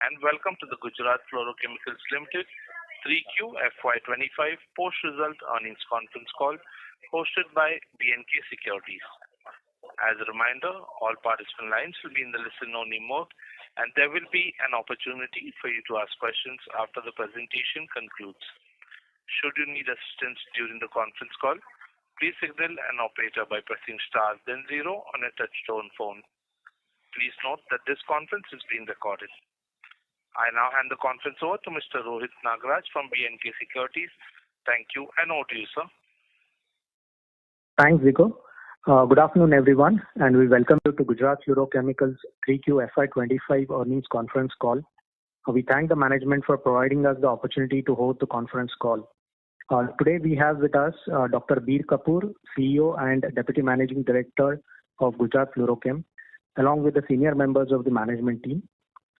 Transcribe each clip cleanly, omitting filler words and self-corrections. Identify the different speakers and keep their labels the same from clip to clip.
Speaker 1: and welcome to the Gujarat Fluorochemicals Limited 3Q FY25 post-result earnings conference call hosted by B&K Securities. As a reminder, all participant lines will be in the listen-only mode, and there will be an opportunity for you to ask questions after the presentation concludes. Should you need assistance during the conference call, please signal an operator by pressing star then 0 on a touch-tone phone. Please note that this conference is being recorded. I now hand the conference over to Mr. Rohit Nagraj from B&K Securities. Thank you, and over to you, sir.
Speaker 2: Thanks, Zico. Good afternoon, everyone, and we welcome you to Gujarat Fluorochemicals 3Q FY25 earnings conference call. We thank the management for providing us the opportunity to host the conference call. Today we have with us Dr. Bir Kapoor, CEO and Deputy Managing Director of Gujarat Fluorochem, along with the senior members of the management team.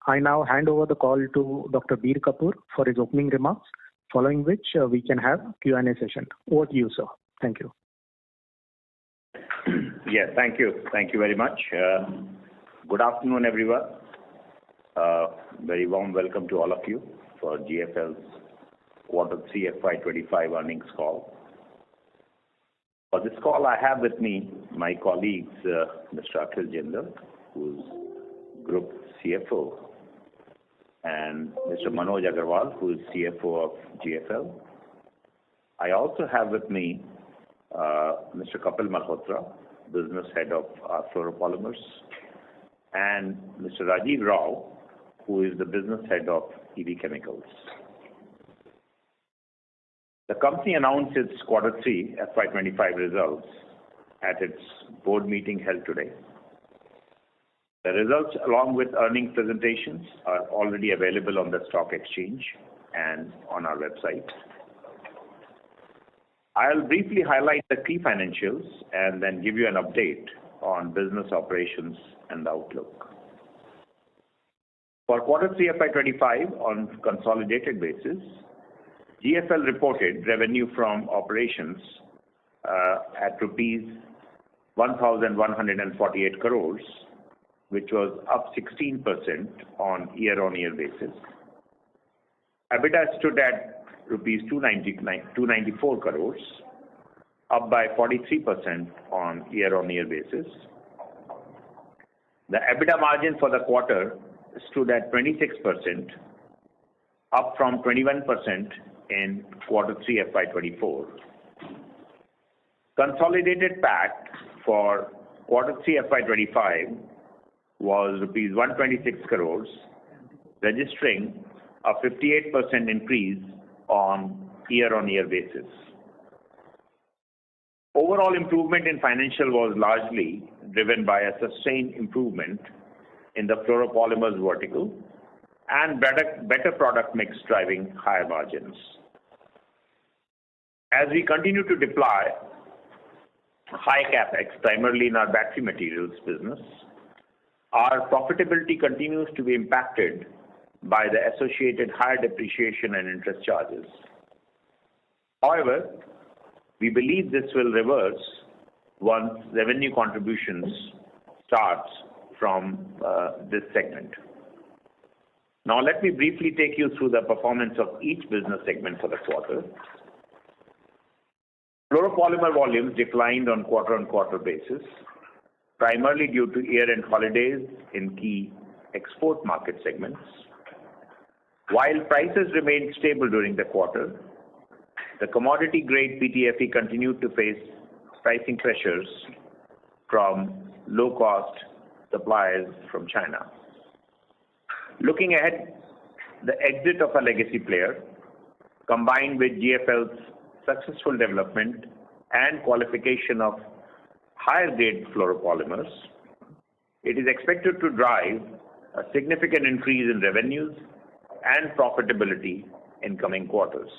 Speaker 2: I now hand over the call to Dr. Bir Kapoor for his opening remarks, following which we can have Q&A session. Over to you, sir. Thank you.
Speaker 3: Yes, thank you. Thank you very much. Good afternoon, everyone. Very warm welcome to all of you for GFL's Quarter 3 FY25 earnings call. For this call, I have with me my colleagues, Mr. Akhil Jindal, who's Group CFO, and Mr. Manoj Agarwal, who is CFO of GFL. I also have with me Mr. Kapil Malhotra, Business Head of our Fluoropolymers, and Mr. Rajiv Rao, who is the Business Head of EV Chemicals. The company announced its Quarter 3 FY25 results at its board meeting held today. The results, along with earnings presentations, are already available on the stock exchange and on our website. I'll briefly highlight the key financials and then give you an update on business operations and the outlook. For Quarter 3 FY25 on consolidated basis, GFL reported revenue from operations at rupees 1,148 crores, which was up 16% on year-on-year basis. EBITDA stood at rupees 294 crores, up by 43% on year-on-year basis. The EBITDA margin for the quarter stood at 26%, up from 21% in Quarter 3 FY24. Consolidated PAT for Quarter 3 FY25 was rupees 126 crores, registering a 58% increase on year-on-year basis. Overall improvement in financial was largely driven by a sustained improvement in the fluoropolymers vertical and better product mix driving higher margins. As we continue to deploy high capex, primarily in our battery materials business, our profitability continues to be impacted by the associated higher depreciation and interest charges. However, we believe this will reverse once revenue contributions starts from this segment. Now, let me briefly take you through the performance of each business segment for the quarter. Fluoropolymer volumes declined on quarter-on-quarter basis, primarily due to year-end holidays in key export market segments. While prices remained stable during the quarter, the commodity-grade PTFE continued to face pricing pressures from low-cost suppliers from China. Looking ahead, the exit of a legacy player, combined with GFL's successful development and qualification of higher-grade fluoropolymers, it is expected to drive a significant increase in revenues and profitability in coming quarters.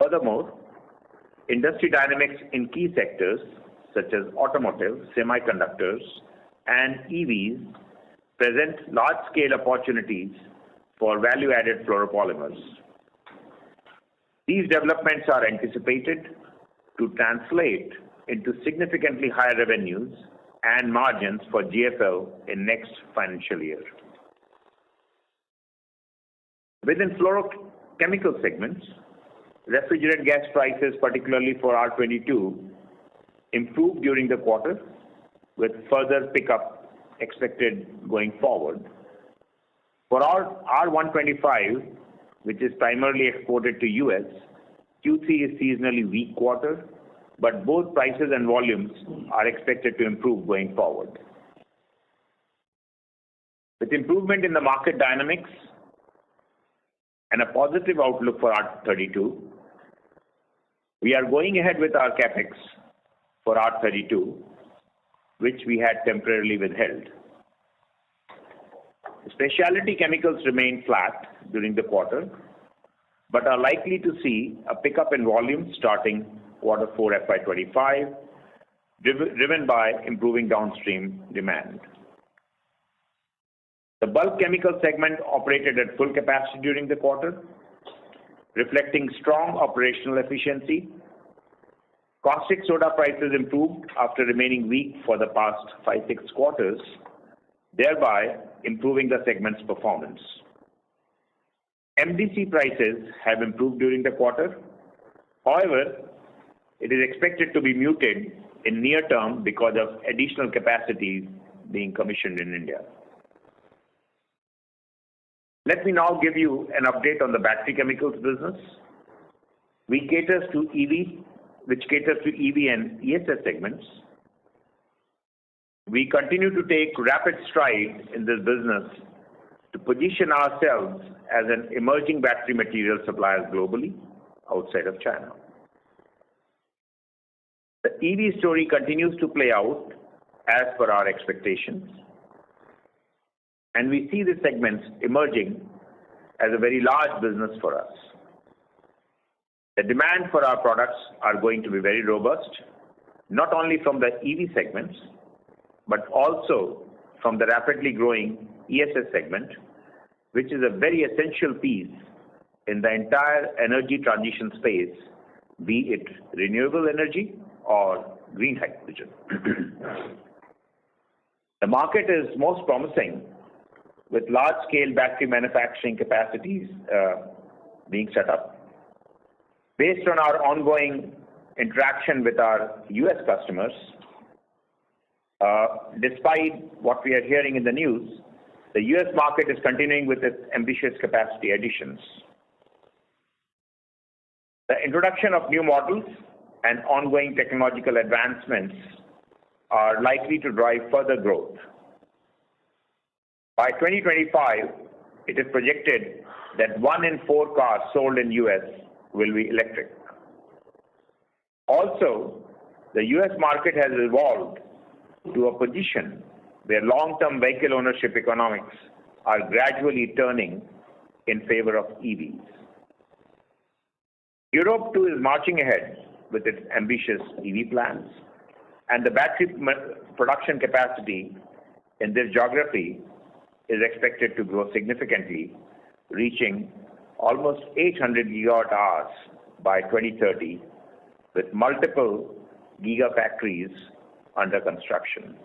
Speaker 3: Furthermore, industry dynamics in key sectors such as automotive, semiconductors, and EVs present large-scale opportunities for value-added fluoropolymers. These developments are anticipated to translate into significantly higher revenues and margins for GFL in next financial year. Within fluorochemical segments, refrigerant gas prices, particularly for R22, improved during the quarter, with further pickup expected going forward. For our R125, which is primarily exported to US, Q3 is seasonally weak quarter, but both prices and volumes are expected to improve going forward. With improvement in the market dynamics and a positive outlook for R32, we are going ahead with our capex for R32, which we had temporarily withheld. Specialty chemicals remain flat during the quarter, but are likely to see a pickup in volume starting Q4 FY25, driven by improving downstream demand. The bulk chemical segment operated at full capacity during the quarter, reflecting strong operational efficiency. Caustic soda prices improved after remaining weak for the past 5-6 quarters, thereby improving the segment's performance. MDC prices have improved during the quarter. However, it is expected to be muted in near term because of additional capacity being commissioned in India. Let me now give you an update on the battery chemicals business. Which caters to EV and ESS segments. We continue to take rapid strides in this business to position ourselves as an emerging battery material supplier globally outside of China. The EV story continues to play out as per our expectations, and we see this segment emerging as a very large business for us. The demand for our products are going to be very robust, not only from the EV segments, but also from the rapidly growing ESS segment, which is a very essential piece in the entire energy transition space, be it renewable energy or green hydrogen. The market is most promising, with large-scale battery manufacturing capacities being set up. Based on our ongoing interaction with our US customers, despite what we are hearing in the news, the US market is continuing with its ambitious capacity additions. The introduction of new models and ongoing technological advancements are likely to drive further growth. By 2025, it is projected that 1 in 4 cars sold in US will be electric. Also, the US market has evolved to a position where long-term vehicle ownership economics are gradually turning in favor of EVs. Europe too is marching ahead with its ambitious EV plans, and the battery production capacity in this geography is expected to grow significantly, reaching almost 800 gigawatt hours by 2030, with multiple gigafactories under construction.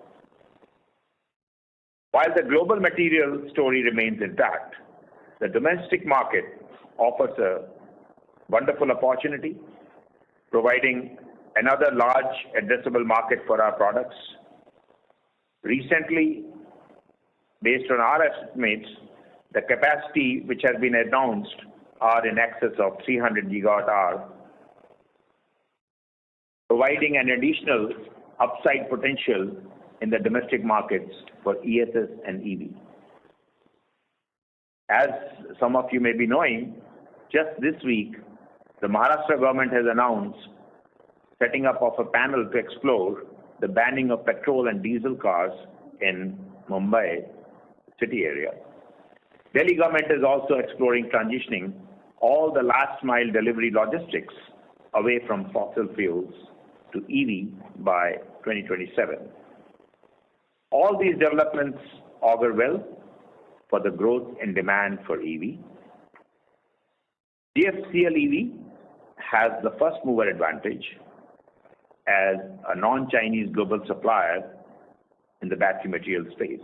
Speaker 3: While the global material story remains intact, the domestic market offers a wonderful opportunity, providing another large addressable market for our products. Recently, based on our estimates, the capacity which has been announced are in excess of 300 gigawatt hours, providing an additional upside potential in the domestic markets for ESS and EV. As some of you may be knowing, just this week, the Maharashtra government has announced setting up of a panel to explore the banning of petrol and diesel cars in Mumbai city area. Delhi government is also exploring transitioning all the last mile delivery logistics away from fossil fuels to EV by 2027. All these developments augur well for the growth in demand for EV. GFCL EV has the first mover advantage as a non-Chinese global supplier in the battery material space.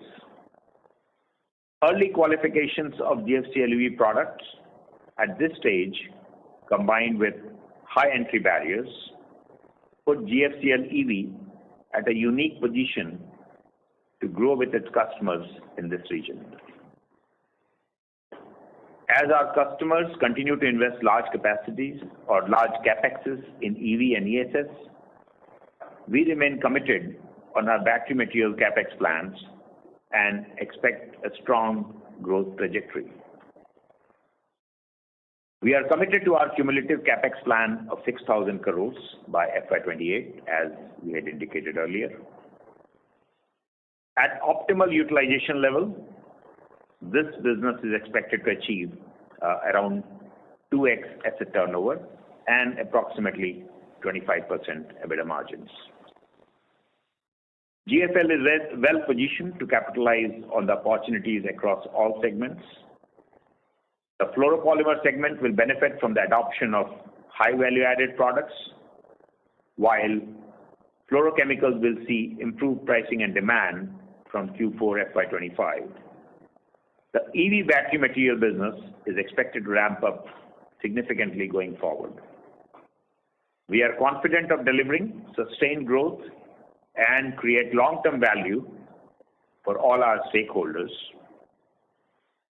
Speaker 3: Early qualifications of GFCL EV products at this stage, combined with high entry barriers, put GFCL EV at a unique position to grow with its customers in this region. As our customers continue to invest large capacities or large capexes in EV and ESS, we remain committed on our battery material capex plans and expect a strong growth trajectory. We are committed to our cumulative capex plan of 6,000 crores by FY28, as we had indicated earlier. At optimal utilization level, this business is expected to achieve around 2x asset turnover and approximately 25% EBITDA margins. GFL is well positioned to capitalize on the opportunities across all segments. The fluoropolymer segment will benefit from the adoption of high value-added products, while fluorochemicals will see improved pricing and demand from Q4 FY25. The EV battery material business is expected to ramp up significantly going forward. We are confident of delivering sustained growth and create long-term value for all our stakeholders.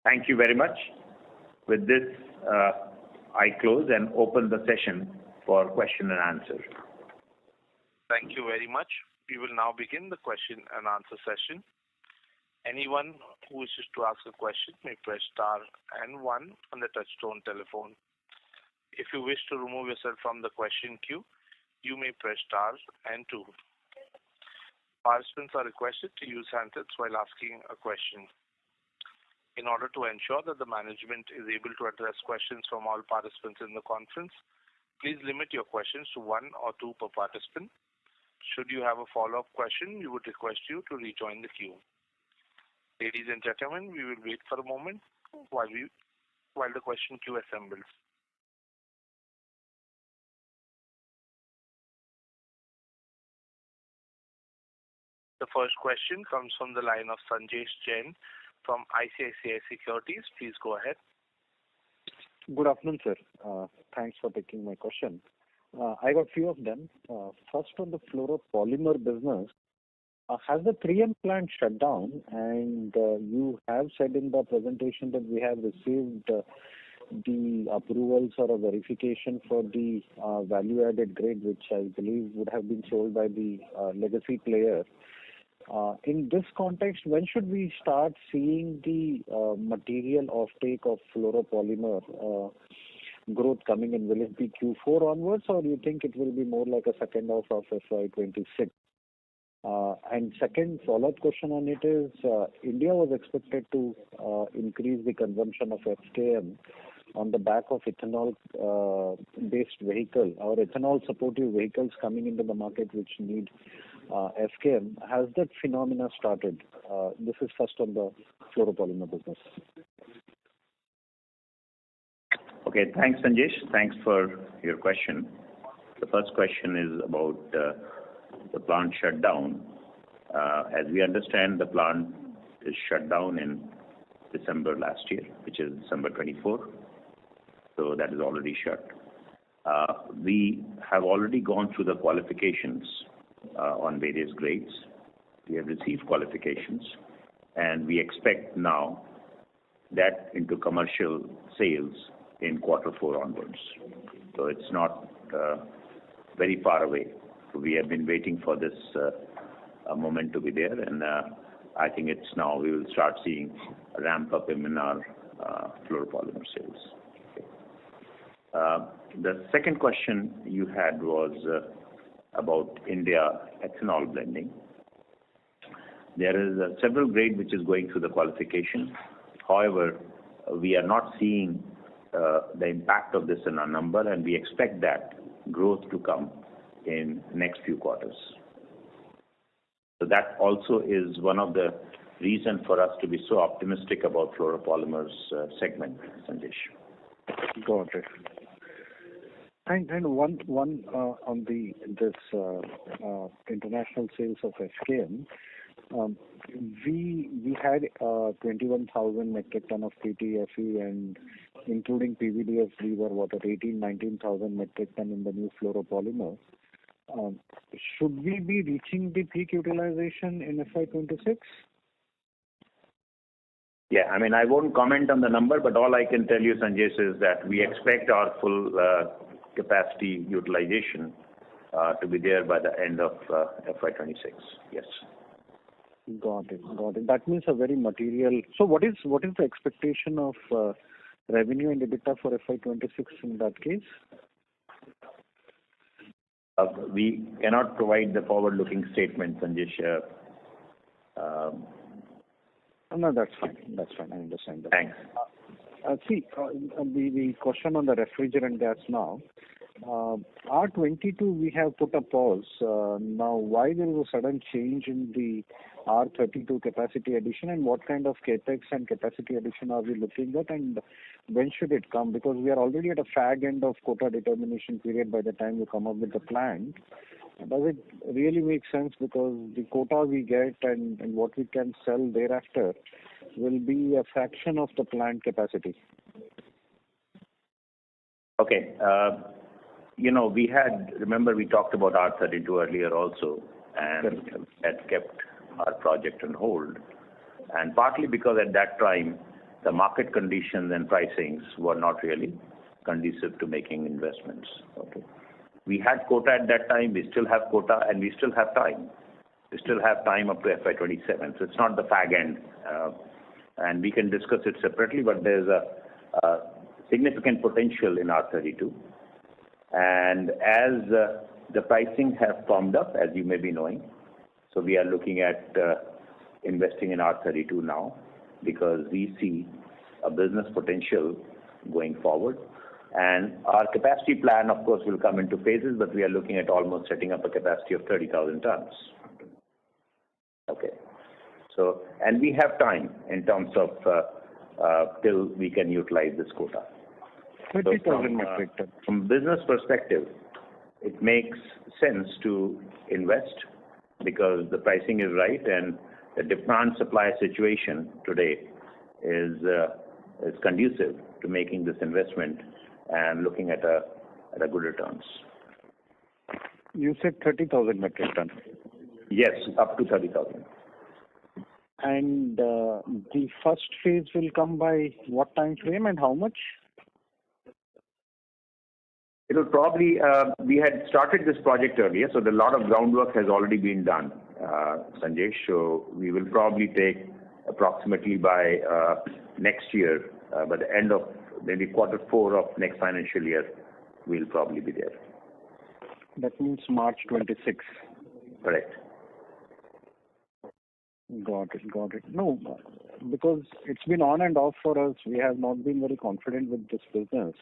Speaker 3: Thank you very much. With this, I close and open the session for question and answer.
Speaker 1: Thank you very much. We will now begin the question and answer session. Anyone who wishes to ask a question may press star and 1 on the touchtone telephone. If you wish to remove yourself from the question queue, you may press star and 2. Participants are requested to use handsets while asking a question. In order to ensure that the management is able to address questions from all participants in the conference, please limit your questions to 1 or 2 per participant. Should you have a follow-up question, we would request you to rejoin the queue. Ladies and gentlemen, we will wait for a moment while the question queue assembles. The first question comes from the line of Sanjesh Jain from ICICI Securities. Please go ahead.
Speaker 4: Good afternoon, sir. Thanks for taking my question. I got few of them. First, on the fluoropolymer business, has the 3M plant shut down? And you have said in the presentation that we have received the approvals or a verification for the value-added grade, which I believe would have been sold by the legacy player. In this context, when should we start seeing the material offtake of fluoropolymer growth coming in? Will it be Q4 onwards, or do you think it will be more like a second half of FY26? And second follow-up question on it is, India was expected to increase the consumption of FKM on the back of ethanol-based vehicle or ethanol-supportive vehicles coming into the market which need FKM. Has that phenomena started? This is first on the fluoropolymer business.
Speaker 3: Okay, thanks, Sanjesh. Thanks for your question. The first question is about the plant shutdown. As we understand, the plant is shut down in December last year, which is December 24. So that is already shut. We have already gone through the qualifications on various grades. We have received qualifications, and we expect now that into commercial sales in Q4 onwards. So it's not very far away. We have been waiting for this moment to be there, and I think it's now we will start seeing a ramp up in our fluoropolymer sales. Okay. The second question you had was about India ethanol blending. There is several grade which is going through the qualification. However, we are not seeing the impact of this in our number, and we expect that growth to come in next few quarters. So that also is one of the reasons for us to be so optimistic about fluoropolymers segment, Sanjesh.
Speaker 4: Got it. And one on this international sales of FKM. We had 21,000 metric ton of PTFE, and including PVDF, we were at 19,000 metric ton in the new fluoropolymer. Should we be reaching the peak utilization in FY26?
Speaker 3: Yeah, I mean, I won't comment on the number, but all I can tell you, Sanjesh, is that we expect our full capacity utilization to be there by the end of FY26. Yes.
Speaker 4: Got it. That means a very material. So what is the expectation of revenue and EBITDA for FY26 in that case?
Speaker 3: We cannot provide the forward-looking statement, Sanjesh.
Speaker 4: No, that's fine. I understand that.
Speaker 3: Thanks.
Speaker 4: See, the question on the refrigerant gas now. R22, we have put a pause. Now, why there is a sudden change in the R32 capacity addition, and what kind of capex and capacity addition are we looking at, and when should it come? Because we are already at a fag end of quota determination period by the time you come up with the plan. Does it really make sense? Because the quota we get and what we can sell thereafter will be a fraction of the plant capacity.
Speaker 3: Okay. Remember we talked about R32 earlier also, and had kept our project on hold. And partly because at that time, the market conditions and pricings were not really conducive to making investments. Okay. We had quota at that time, we still have quota, and we still have time. We still have time up to FY27, so it's not the fag end. And we can discuss it separately, but there's a significant potential in R32. And as the pricing have firmed up, as you may be knowing, so we are looking at investing in R32 now, because we see a business potential going forward. And our capacity plan, of course, will come into phases, but we are looking at almost setting up a capacity of 30,000 tons. Okay. So, and we have time in terms of till we can utilize this quota.
Speaker 4: 30,000 metric ton.
Speaker 3: From business perspective, it makes sense to invest because the pricing is right, and the demand-supply situation today is conducive to making this investment and looking at a good returns.
Speaker 4: You said 30,000 metric ton.
Speaker 3: Yes, up to 30,000.
Speaker 4: And the first phase will come by what time frame and how much?
Speaker 3: It will probably, we had started this project earlier, so a lot of groundwork has already been done, Sanjesh. So we will probably take approximately by next year, by the end of maybe Q4 of next financial year, we'll probably be there.
Speaker 4: That means March 26.
Speaker 3: Correct.
Speaker 4: Got it. No, because it's been on and off for us. We have not been very confident with this business.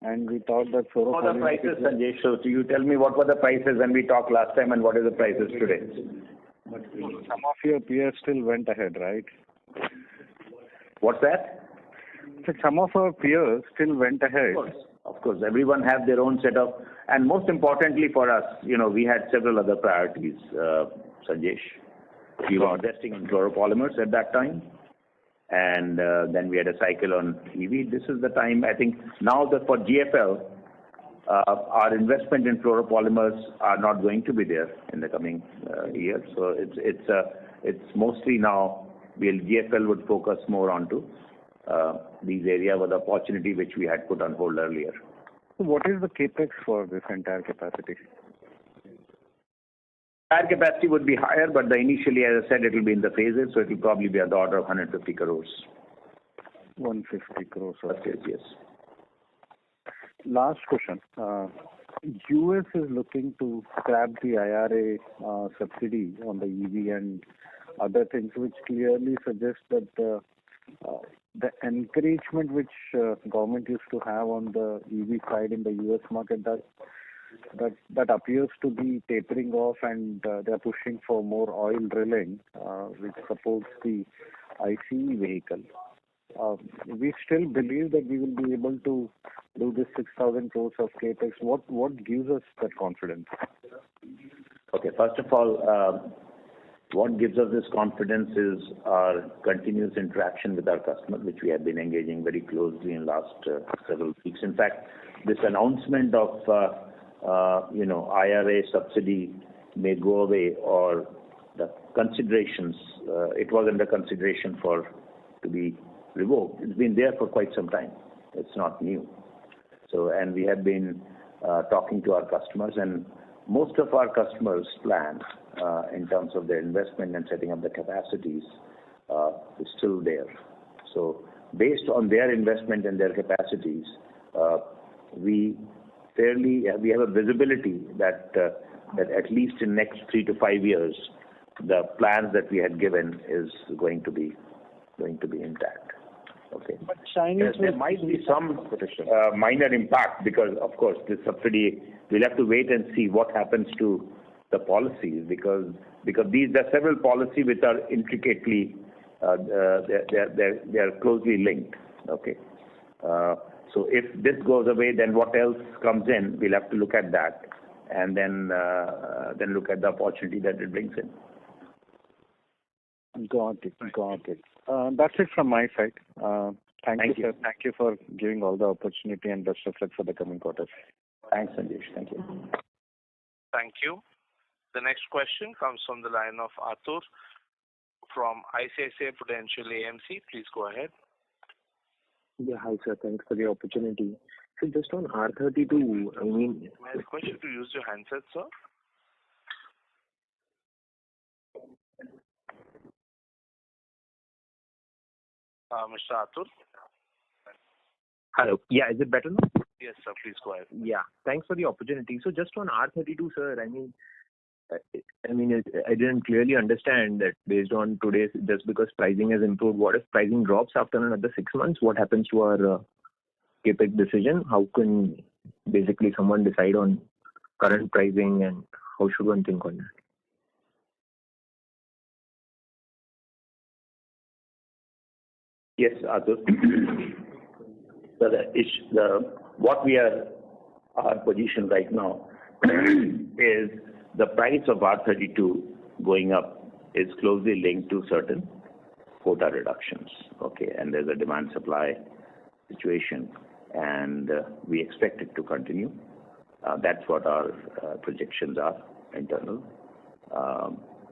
Speaker 4: And we thought that
Speaker 3: fluoropolymer... What are the prices, Sanjesh? So you tell me what were the prices when we talked last time and what are the prices today?
Speaker 4: Some of your peers still went ahead, right?
Speaker 3: What's that?
Speaker 4: So some of our peers still went ahead.
Speaker 3: Of course. Everyone has their own setup. And most importantly for us, we had several other priorities, Sanjesh. We were investing in fluoropolymers at that time. And then we had a cycle on EV. This is the time, I think, now that for GFL, our investment in fluoropolymers are not going to be there in the coming years. So it's mostly now, GFL would focus more onto these areas with the opportunity which we had put on hold earlier.
Speaker 4: So what is the capex for this entire capacity?
Speaker 3: Entire capacity would be higher, but initially, as I said, it will be in the phases, so it will probably be at the order of 150 crores.
Speaker 4: 150 crores.
Speaker 3: Yes.
Speaker 4: Last question. US is looking to scrap the IRA subsidy on the EV and other things, which clearly suggest that the encouragement which government used to have on the EV side in the US market, that appears to be tapering off, and they are pushing for more oil drilling, which supports the ICE vehicle. We still believe that we will be able to do this 6,000 crores of capex. What gives us that confidence?
Speaker 3: Okay, first of all, What gives us this confidence is our continuous interaction with our customers, which we have been engaging very closely in last several weeks. In fact, this announcement of IRA subsidy may go away, or the considerations, it was under consideration to be revoked. It's been there for quite some time. It's not new. So, and we have been talking to our customers, and most of our customers' plan in terms of their investment and setting up the capacities is still there. So, based on their investment and their capacities, we have a visibility that at least in next 3 to 5 years, the plans that we had given is going to be intact. Okay.
Speaker 4: But Chinese
Speaker 3: there might be some minor impact because, of course, this subsidy, we'll have to wait and see what happens to the policies because there are several policies which are intricately they are closely linked. Okay. So if this goes away, then what else comes in? We'll have to look at that and then look at the opportunity that it brings in.
Speaker 4: Got it. That's it from my side. Thank you, sir. Thank you for giving all the opportunity and best of luck for the coming quarters.
Speaker 3: Thanks, Sanjesh. Thank you.
Speaker 1: Thank you. The next question comes from the line of Atur from ICICI Prudential AMC. Please go ahead.
Speaker 5: Yeah, hi sir. Thanks for the opportunity. So just on R32,
Speaker 1: May I request you to use your handset, sir? Mr. Atur?
Speaker 5: Hello. Yeah, is it better now?
Speaker 1: Yes, sir. Please go ahead.
Speaker 5: Yeah, thanks for the opportunity. So just on R32, sir, I didn't clearly understand that based on today's, just because pricing has improved, what if pricing drops after another 6 months? What happens to our CapEx decision? How can basically someone decide on current pricing and how should one think on that?
Speaker 3: Yes, Atul. So our position right now is the price of R32 going up is closely linked to certain quota reductions. Okay, and there's a demand-supply situation, and we expect it to continue. That's what our projections are, internal,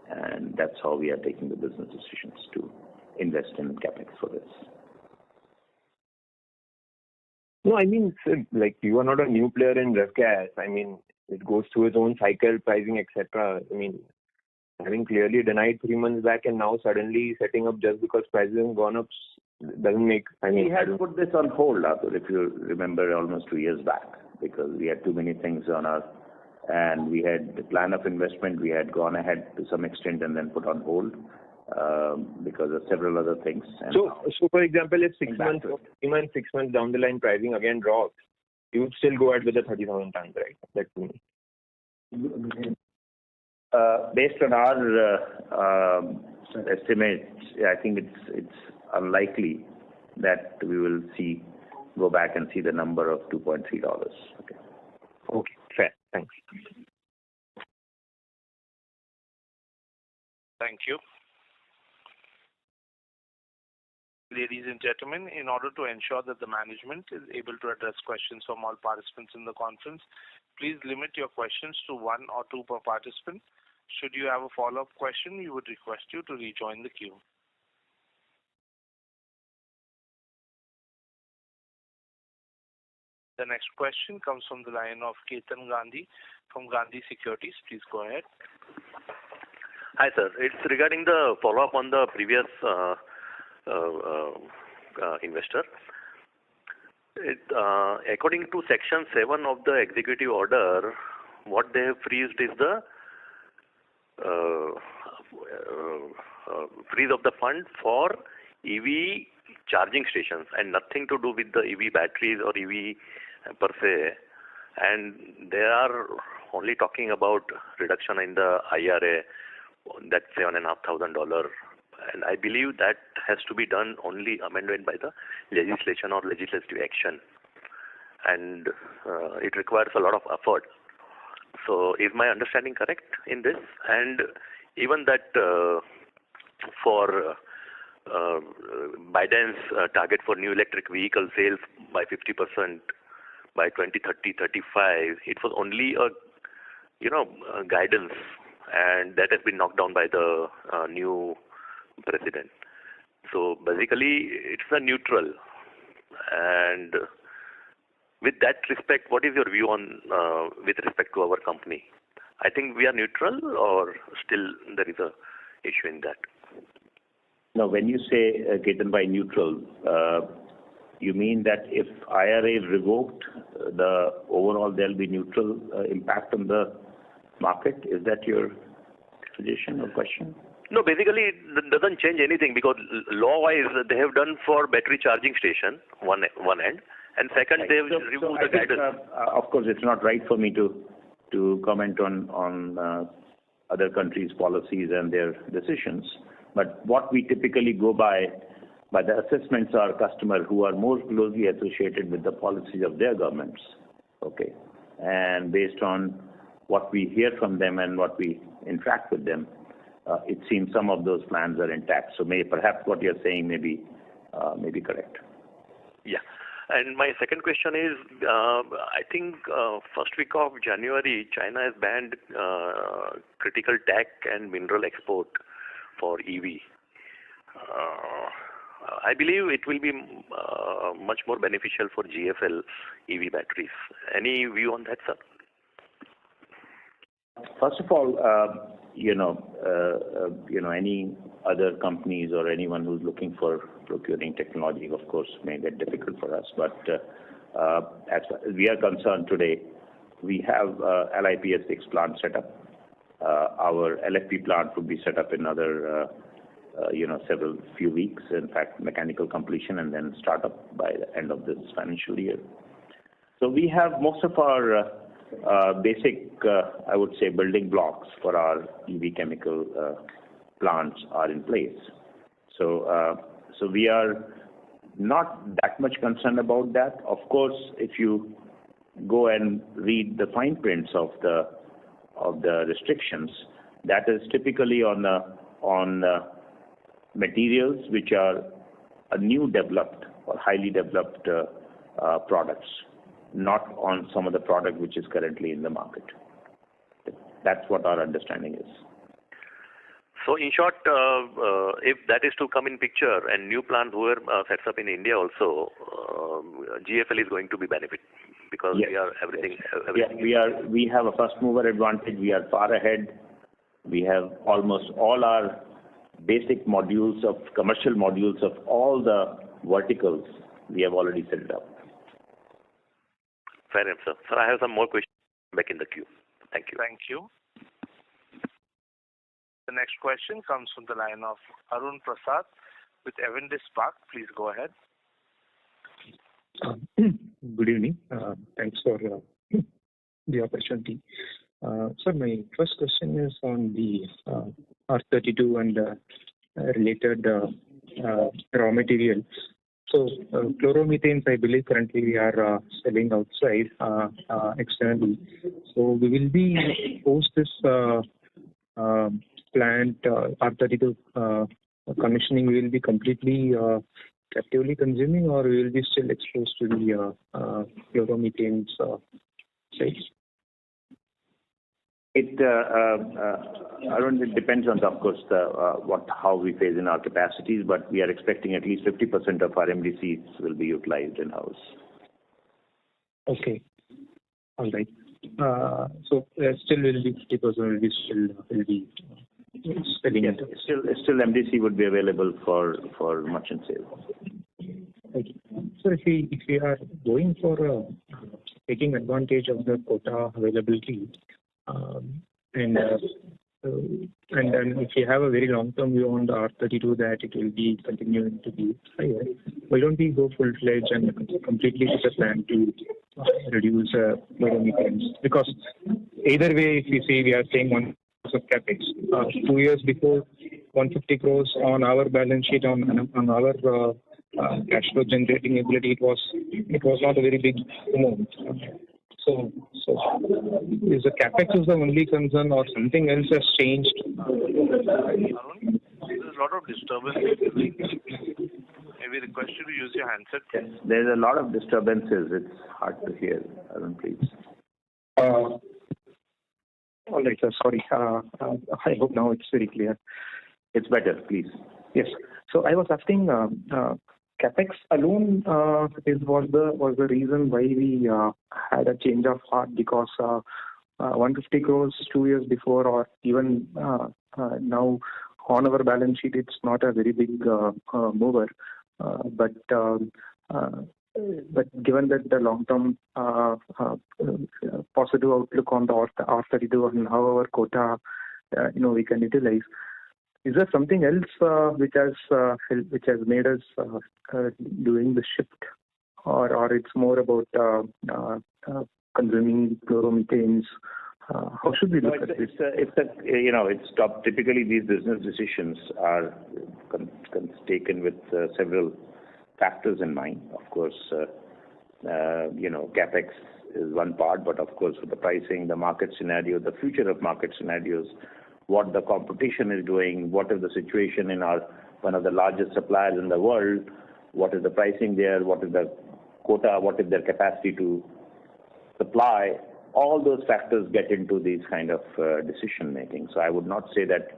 Speaker 3: and that's how we are taking the business decisions to invest in capex for this.
Speaker 5: No, sir, like you are not a new player in ref gas. It goes through its own cycle, pricing, etc. Having clearly denied 3 months back and now suddenly setting up just because prices have gone up doesn't make.
Speaker 3: We had put this on hold, Arthur, if you remember, almost 2 years back, because we had too many things on our, and we had the plan of investment. We had gone ahead to some extent and then put on hold because of several other things. And
Speaker 5: so for example, if 6 months, 6 months down the line, pricing again drops, you would still go ahead with the 30,000 tons, right? That's me.
Speaker 3: Based on our estimates, I think it's unlikely that we will go back and see the number of $2.3. Okay.
Speaker 5: Okay, fair. Thanks.
Speaker 1: Thank you. Ladies and gentlemen, in order to ensure that the management is able to address questions from all participants in the conference, please limit your questions to 1 or 2 per participant. Should you have a follow-up question, we would request you to rejoin the queue. The next question comes from the line of Ketan Gandhi from Gandhi Securities. Please go ahead.
Speaker 6: Hi, sir. It's regarding the follow-up on the previous investor. According to Section 7 of the executive order, what they have freezed is the freeze of the fund for EV charging stations and nothing to do with the EV batteries or EV per se. And they are only talking about reduction in the IRA, that's $7,500. And I believe that has to be done only amended by the legislation or legislative action. And it requires a lot of effort. So is my understanding correct in this? And even that for Biden's target for new electric vehicle sales by 50% by 2030-35, it was only a guidance, and that has been knocked down by the new president. So basically, it's a neutral. And with that respect, what is your view on with respect to our company? I think we are neutral, or still there is a issue in that.
Speaker 3: Now, when you say Ketan by neutral, you mean that if IRA is revoked, the overall there'll be neutral impact on the market? Is that your suggestion or question?
Speaker 6: No, basically it doesn't change anything, because law-wise they have done for battery charging station one end, and second
Speaker 3: Right.
Speaker 6: they have
Speaker 3: So
Speaker 6: removed
Speaker 3: I
Speaker 6: the
Speaker 3: think,
Speaker 6: guidance.
Speaker 3: of course, it's not right for me to comment on other countries' policies and their decisions. But what we typically go by the assessments are customers who are more closely associated with the policies of their governments. Okay, and based on what we hear from them and what we interact with them, it seems some of those plans are intact. So perhaps what you're saying may be correct.
Speaker 6: Yeah. And my second question is, I think first week of January, China has banned critical tech and mineral export for EV. I believe it will be much more beneficial for GFL EV batteries. Any view on that, sir?
Speaker 3: First of all, any other companies or anyone who's looking for procuring technology, of course, may get difficult for us. But as far as we are concerned today, we have LiPF6 plant set up. Our LFP plant would be set up in another, few weeks. In fact, mechanical completion and then start up by the end of this financial year. So we have most of our basic, I would say, building blocks for our EV chemical plants are in place. So we are not that much concerned about that. Of course, if you go and read the fine prints of the restrictions, that is typically on materials which are a new developed or highly developed products, not on some of the product which is currently in the market. That's what our understanding is.
Speaker 6: So in short, if that is to come in picture and new plant were sets up in India also, GFL is going to be benefit, because
Speaker 3: Yes.
Speaker 6: we are everything.
Speaker 3: Yeah, we have a first mover advantage. We are far ahead. We have almost all our basic modules of commercial modules of all the verticals. We have already set it up.
Speaker 6: Fair enough, sir. Sir, I have some more questions back in the queue. Thank you.
Speaker 1: Thank you. The next question comes from the line of Arun Prasad with Avendus Spark. Please go ahead.
Speaker 7: Good evening. Thanks for the opportunity. Sir, my first question is on the R32 and related raw materials. So chloromethanes, I believe currently we are selling outside externally. So we will be post this plant R32 commissioning, we will be completely captively consuming, or we will be still exposed to the chloromethanes sales?
Speaker 3: Arun, it depends on, of course, how we phase in our capacities, but we are expecting at least 50% of our MDCs will be utilized in-house.
Speaker 7: Okay. All right. So still will be 50% will be selling it.
Speaker 3: Still MDC would be available for merchant sale.
Speaker 7: Okay. So if we are going for taking advantage of the quota availability, and then if you have a very long-term view on the R32 that it will be continuing to be higher, why don't we go full-fledged and completely with a plan to reduce chloromethanes? Because either way, if you say we are saying 1 crore of capex, 2 years before 150 crores on our balance sheet on our cash flow generating ability, it was not a very big amount. So is the capex is the only concern, or something else has changed?
Speaker 1: Arun, there's a lot of disturbance. Maybe request you to use your handset.
Speaker 3: Yes, there's a lot of disturbances. It's hard to hear. Arun, please.
Speaker 7: All right, sir. Sorry. I hope now it's very clear.
Speaker 3: It's better, please.
Speaker 7: Yes. So I was asking, capex alone was the reason why we had a change of heart, because 150 crores 2 years before, or even now on our balance sheet, it's not a very big mover. But given that the long-term positive outlook on the R32 and how our quota, we can utilize, is there something else which has made us doing the shift, or it's more about consuming chloromethanes? How should we look at this?
Speaker 3: It's top. Typically, these business decisions are taken with several factors in mind. Of course, capex is one part, but of course, with the pricing, the market scenario, the future of market scenarios, what the competition is doing, what is the situation in one of the largest suppliers in the world, what is the pricing there, what is the quota, what is their capacity to supply. All those factors get into these kind of decision making. So I would not say that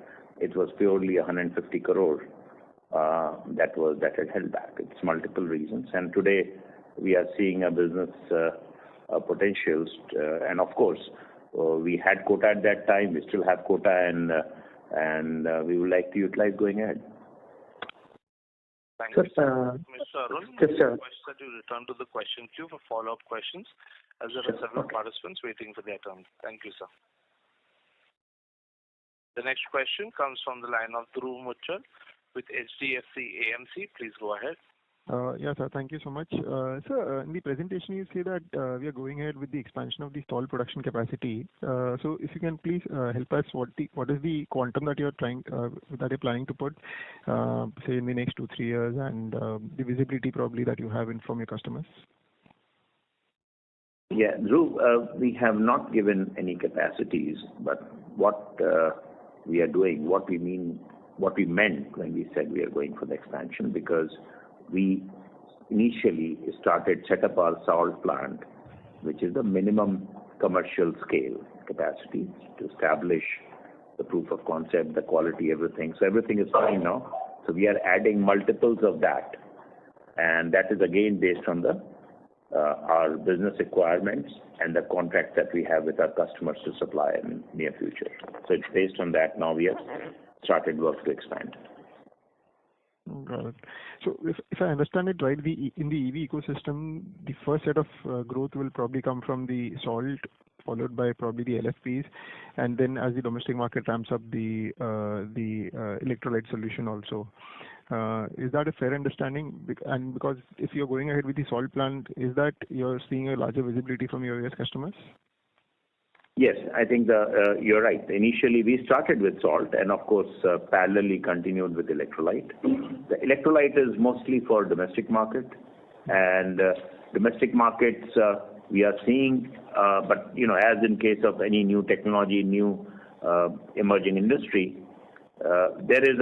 Speaker 3: it was purely 150 crore that had held back. It's multiple reasons, and today we are seeing a business potentials, and of course we had quota at that time. We still have quota, and we would like to utilize going ahead.
Speaker 1: Thank you, Mr. Arun. I request that you return to the question queue for follow-up questions, as there are several participants waiting for their turn. Thank you, sir. The next question comes from the line of Dhruv Muchal with HDFC AMC. Please go ahead.
Speaker 8: Yes, sir. Thank you so much. Sir, in the presentation, you say that we are going ahead with the expansion of the salt production capacity. So, if you can please help us, what is the quantum that you're planning to put, say, in the next 2-3 years, and the visibility probably that you have from your customers?
Speaker 3: Yeah, Dhruv, we have not given any capacities, but what we are doing, what we meant when we said we are going for the expansion, because we initially set up our salt plant, which is the minimum commercial scale capacity, to establish the proof of concept, the quality, everything. So everything is fine now. So we are adding multiples of that, and that is again based on our business requirements and the contracts that we have with our customers to supply in near future. So it's based on that. Now we have started work to expand.
Speaker 8: Got it. So if I understand it right, in the EV ecosystem, the first set of growth will probably come from the salt, followed by probably the LFPs, and then as the domestic market ramps up, the electrolyte solution also. Is that a fair understanding? And because if you're going ahead with the salt plant, is that you're seeing a larger visibility from your US customers?
Speaker 3: Yes, I think you're right. Initially, we started with salt, and of course, parallelly continued with electrolyte. The electrolyte is mostly for domestic market, and domestic markets we are seeing, but as in case of any new technology, new emerging industry, there is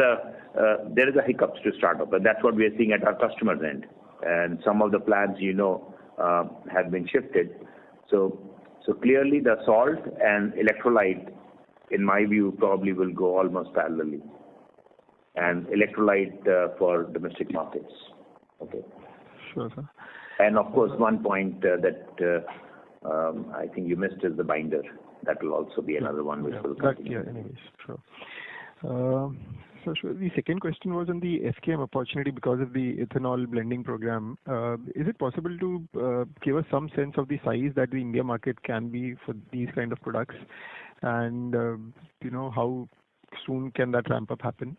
Speaker 3: a hiccups to start up, and that's what we are seeing at our customers' end. And some of the plans, have been shifted. So clearly, the salt and electrolyte, in my view, probably will go almost parallelly, and electrolyte for domestic markets. Okay.
Speaker 8: Sure, sir.
Speaker 3: And of course, one point that I think you missed is the binder. That will also be another one which will continue.
Speaker 8: Yeah, anyways, sure. So the second question was on the FKM opportunity because of the ethanol blending program. Is it possible to give us some sense of the size that the India market can be for these kind of products, and how soon can that ramp up happen?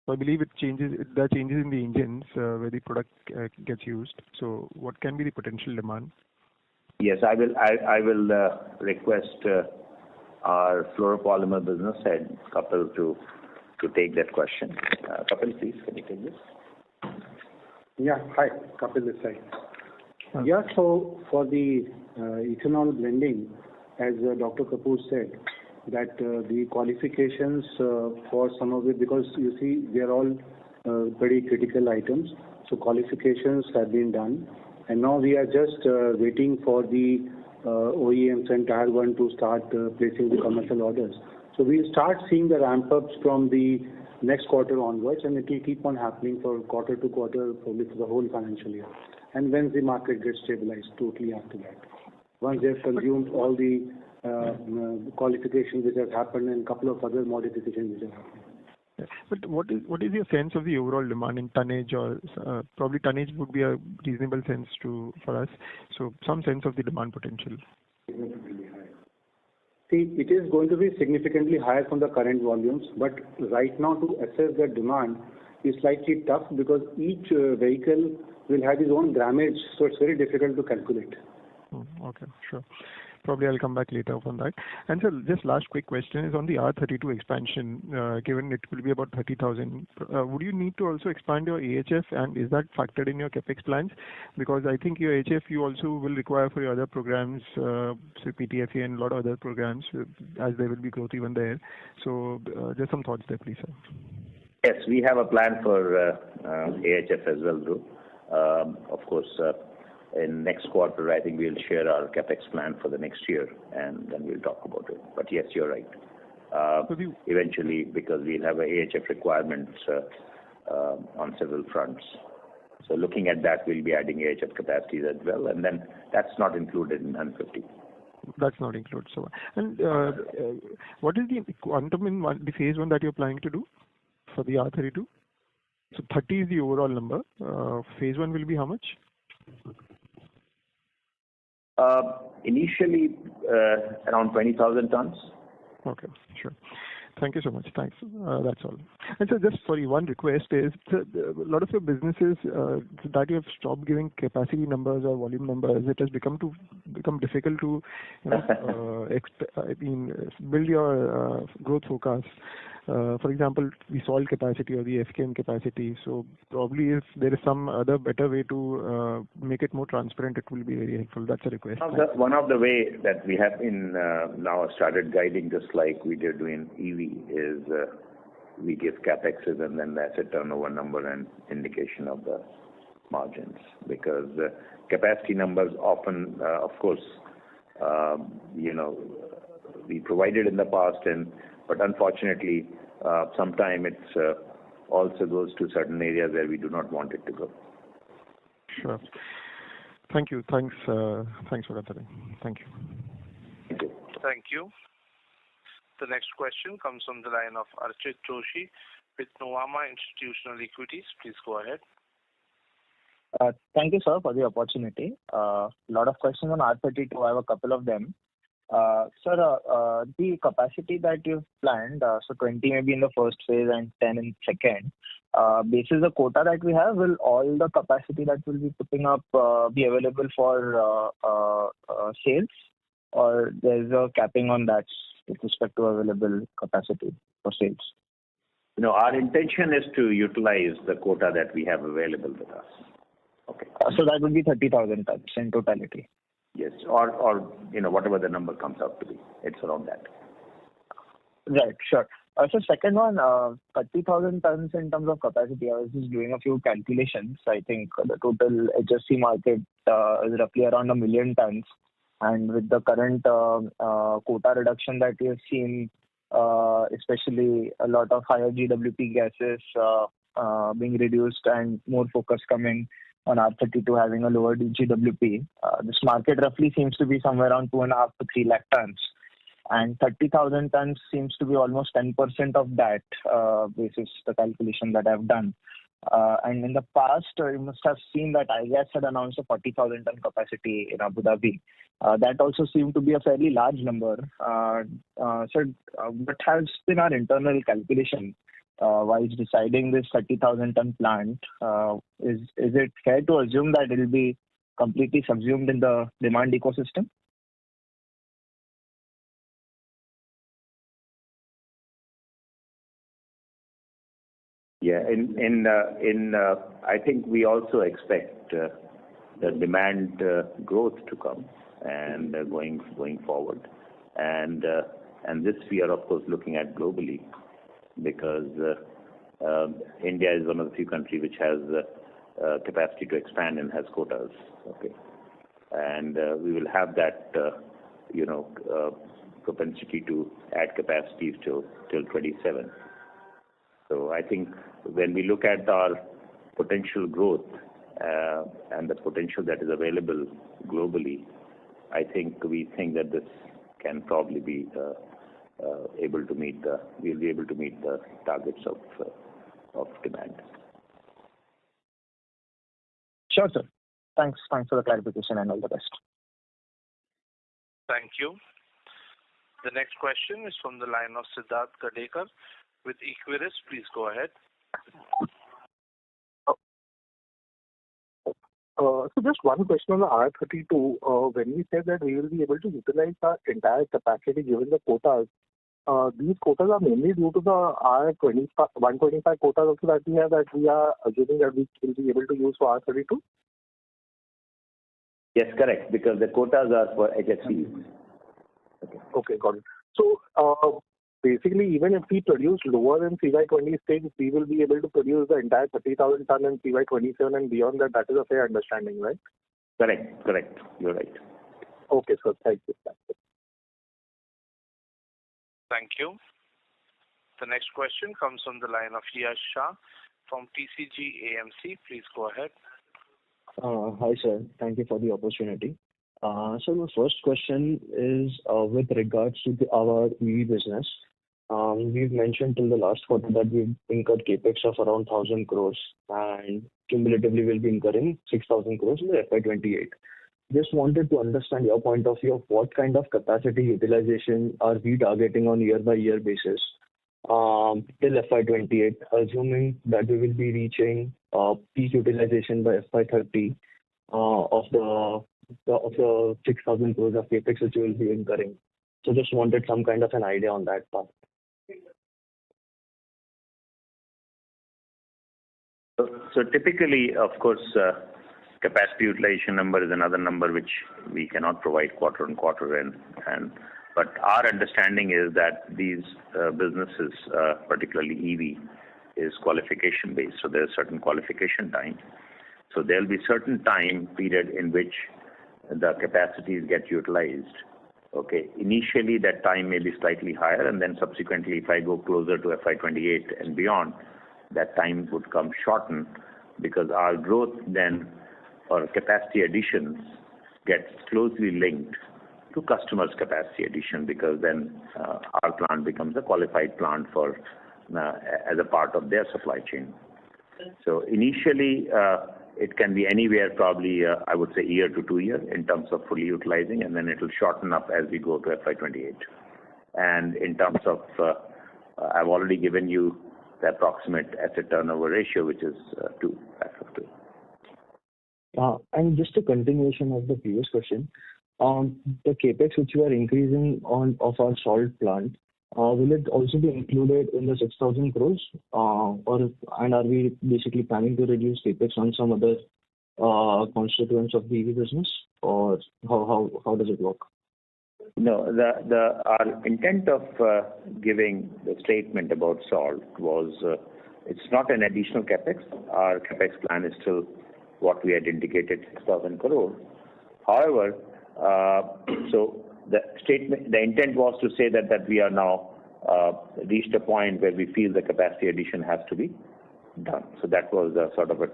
Speaker 8: So I believe there are changes in the engines where the product gets used. So what can be the potential demand?
Speaker 3: Yes, I will request our fluoropolymer business head, Kapil, to take that question. Kapil, please, can you take this?
Speaker 9: Yeah, hi, Kapil this side. Yeah, so for the ethanol blending, as Dr. Kapoor said, that the qualifications for some of it, because you see, they are all pretty critical items. So qualifications have been done, and now we are just waiting for the OEMs and Tier 1 to start placing the commercial orders. So we'll start seeing the ramp-ups from the next quarter onwards, and it will keep on happening for quarter to quarter, probably for the whole financial year. And when the market gets stabilized totally after that. Once they've consumed all the qualifications which have happened and a couple of other modifications which have happened.
Speaker 8: Yeah. But what is your sense of the overall demand in tonnage, or probably tonnage would be a reasonable sense for us. So some sense of the demand potential.
Speaker 9: Significantly high. See, it is going to be significantly higher from the current volumes, but right now to assess the demand is slightly tough because each vehicle will have its own grammage, so it's very difficult to calculate.
Speaker 8: Okay, sure. Probably I'll come back later on that. And sir, just last quick question is on the R32 expansion. Given it will be about 30,000, would you need to also expand your AHF, and is that factored in your capex plans? Because I think your AHF you also will require for your other programs, so PTFE and a lot of other programs, as there will be growth even there. So just some thoughts there, please, sir.
Speaker 3: Yes, we have a plan for AHF as well, Dhruv. Of course, in next quarter, I think we'll share our capex plan for the next year, and then we'll talk about it. But yes, you're right. Eventually, because we'll have a AHF requirements on several fronts. So looking at that, we'll be adding AHF capacities as well, and then that's not included in 150.
Speaker 8: That's not included. So, and what is the quantum in the phase 1 that you're planning to do for the R32? So 30 is the overall number. Phase 1 will be how much?
Speaker 3: Initially, around 20,000 tons.
Speaker 8: Okay, sure. Thank you so much. Thanks. That's all. And so just sorry, one request is, a lot of your businesses that you have stopped giving capacity numbers or volume numbers, it has become difficult to build your growth forecast. For example, the salt capacity or the FKM capacity. So probably if there is some other better way to make it more transparent, it will be very helpful. That's a request.
Speaker 3: One of the way that we have been now started guiding, just like we did in EV, is we give capexes and then the asset turnover number and indication of the margins. Because capacity numbers often, of course, we provided in the past, but unfortunately, sometime it also goes to certain areas where we do not want it to go.
Speaker 8: Sure. Thank you. Thanks for that. Thank you.
Speaker 3: Thank you.
Speaker 1: Thank you. The next question comes from the line of Archit Joshi with Nuvama Institutional Equities. Please go ahead.
Speaker 10: Thank you, sir, for the opportunity. A lot of questions on R32. I have a couple of them. Sir, the capacity that you've planned, so 20 maybe in the first phase and 10 in second, basis the quota that we have, will all the capacity that we'll be putting up be available for sales, or there's a capping on that with respect to available capacity for sales?
Speaker 3: Our intention is to utilize the quota that we have available with us. Okay.
Speaker 10: So that would be 30,000 tons in totality.
Speaker 3: Yes, or whatever the number comes out to be, it's around that.
Speaker 10: Right, sure. So second one, 30,000 tons in terms of capacity. I was just doing a few calculations. I think the total HFC market is roughly around 1 million tons, and with the current quota reduction that we have seen, especially a lot of higher GWP gases being reduced and more focus coming on R32 having a lower GWP, this market roughly seems to be somewhere around 2.5 to 3 lakh tons. And 30,000 tons seems to be almost 10% of that, basis the calculation that I've done. And in the past, you must have seen that IGAS had announced a 40,000 ton capacity in Abu Dhabi. That also seemed to be a fairly large number. So what has been our internal calculation while deciding this 30,000 ton plant? Is it fair to assume that it will be completely subsumed in the demand ecosystem?
Speaker 3: Yeah, I think we also expect the demand growth to come and going forward. And this we are, of course, looking at globally because India is one of the few countries which has capacity to expand and has quotas. Okay. And we will have that, propensity to add capacities till 27. So I think when we look at our potential growth and the potential that is available globally, we think that this can probably be we'll be able to meet the targets of demand.
Speaker 10: Sure, sir. Thanks for the clarification and all the best.
Speaker 1: Thank you. The next question is from the line of Siddharth Gadekar with Equirus. Please go ahead.
Speaker 11: So just one question on the R32. When we said that we will be able to utilize our entire capacity given the quotas, these quotas are mainly due to the R125 quotas also that we have, that we are assuming that we will be able to use for R32?
Speaker 3: Yes, correct, because the quotas are for HFCs.
Speaker 11: Okay, got it. So basically, even if we produce lower than CY26, we will be able to produce the entire 30,000 ton in CY27 and beyond that. That is a fair understanding, right?
Speaker 3: Correct. You're right.
Speaker 11: Okay, sir. Thank you.
Speaker 1: Thank you. The next question comes from the line of Yash Shah from TCG AMC. Please go ahead.
Speaker 12: Hi, sir. Thank you for the opportunity. So my first question is with regards to our EV business. We've mentioned till the last quarter that we've incurred capex of around 1,000 crores and cumulatively will be incurring 6,000 crores in the FY28. Just wanted to understand your point of view of what kind of capacity utilization are we targeting on year-by-year basis till FY28, assuming that we will be reaching peak utilization by FY30 of the 6,000 crores of capex which we will be incurring. So just wanted some kind of an idea on that part.
Speaker 3: So typically, of course, capacity utilization number is another number which we cannot provide quarter on quarter, but our understanding is that these businesses, particularly EV, is qualification based. So there's certain qualification time. So there'll be certain time period in which the capacities get utilized. Okay. Initially, that time may be slightly higher, and then subsequently, if I go closer to FY28 and beyond, that time would come shortened because our growth then or capacity additions gets closely linked to customers' capacity addition because then our plant becomes a qualified plant for as a part of their supply chain. So initially, it can be anywhere probably, I would say, year to 2 years in terms of fully utilizing, and then it will shorten up as we go to FY28. And in terms of, I've already given you the approximate asset turnover ratio, which is 2, factor of 2.
Speaker 12: And just a continuation of the previous question, the capex which you are increasing of our salt plant, will it also be included in the 6,000 crores, and are we basically planning to reduce capex on some other constituents of the EV business, or how does it work?
Speaker 3: No, our intent of giving the statement about salt was it's not an additional capex. Our capex plan is still what we had indicated, 6,000 crore. However, so the intent was to say that we are now reached a point where we feel the capacity addition has to be done. So that was a sort of a